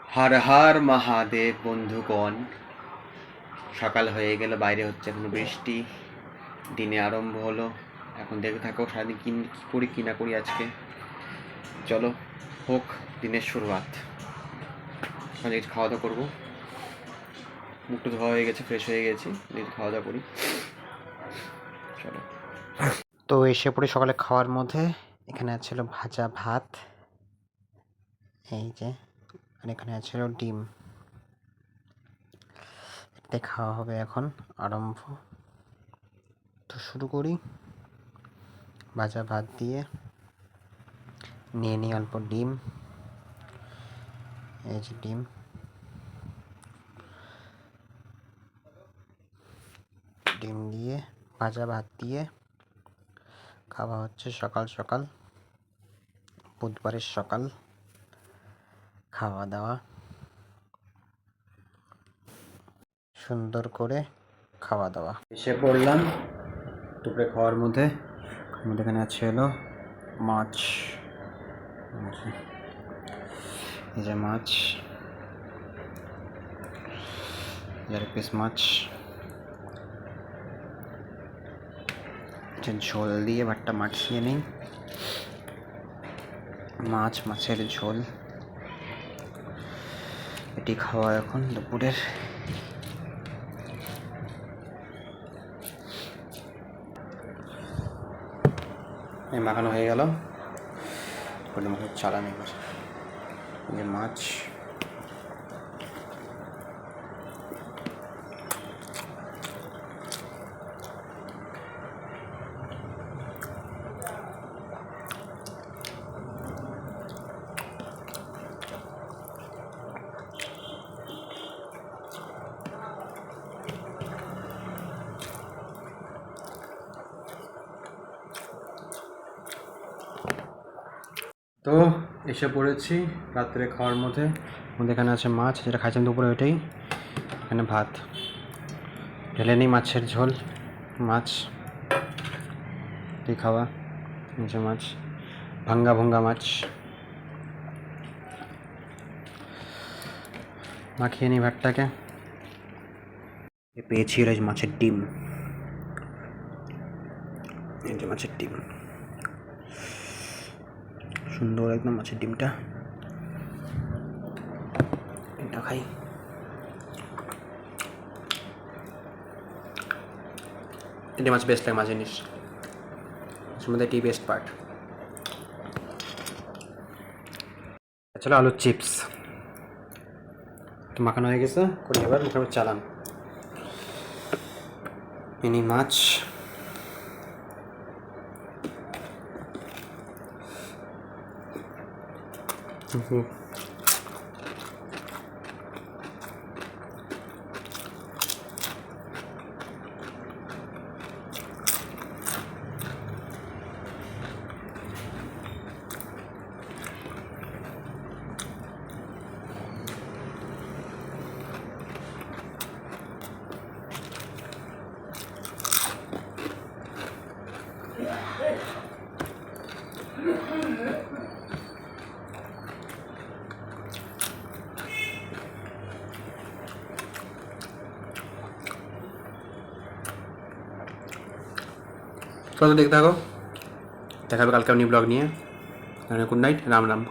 হর হর মহাদেব বন্ধুগণ, সকাল হয়ে গেল, বাইরে হচ্ছে এখনো বৃষ্টি, দিনে আরম্ভ হলো। এখন দেখে থাকো সারাদিন কি করি কি না করি আজকে। চলো হোক দিনের শুরুয়াত। এখন একটু খাওয়া দাওয়া করবো, মুখটা ধোয়া হয়ে গেছে, ফ্রেশ হয়ে গেছি, একটু খাওয়া দাওয়া করি। চলো। তো এসে পড়ি সকালে খাওয়ার মধ্যে। এখানে ছিল ভাজা ভাত, এই যে, আর এখানে ছিল ডিম। এতে খাওয়া হবে এখন আরম্ভ। তো শুরু করি। ভাজা ভাত দিয়ে নিয়ে নিই অল্প ডিম, এই যে ডিম। ডিম দিয়ে ভাজা ভাত দিয়ে খাওয়া হচ্ছে সকাল সকাল, বুধবারের সকাল খাওয়া দাওয়া সুন্দর করে খাওয়া দাওয়া। এসে পড়লাম দুপুরে খাওয়ার মধ্যে। এখানে আছে হলো মাছ, এই যে মাছ, পিস মাছ, ঝোল দিয়ে ভাতটা মাখিয়ে নিই। মাছের ঝোল, এটি খাওয়া এখন দুপুরের। এই মাখানো হয়ে গেল, মাছের চালান এবার। এই মাছ, তো এসে পড়েছি রাত্রে খাওয়ার মধ্যে। এখানে আছে মাছ, যেটা খাইছিলাম দুপুরে ওইটাই। এখানে ভাত ঢেলে নিই, মাছের ঝোল, মাছ দিয়ে খাওয়া, নিচে মাছ, ভাঙ্গা মাছ মাখিয়ে নিই ভাতটাকে। পেয়েছি মাছের ডিম, এই যে মাছের ডিম, সুন্দর একদম মাছের ডিমটা। এটা খাই। এটা মাছ বেস্ট লাগে, মাছ জিনিস এর মধ্যে এটি বেস্ট পার্ট। চলো আলুর চিপস তো মাখানো হয়ে গেছে, করি এবার মুখে চালান। ইনি মাছ, চলো দেখতে থাকো, দেখাবে কালকে নিউ ব্লগ নিয়ে। Good night, Ram Ram.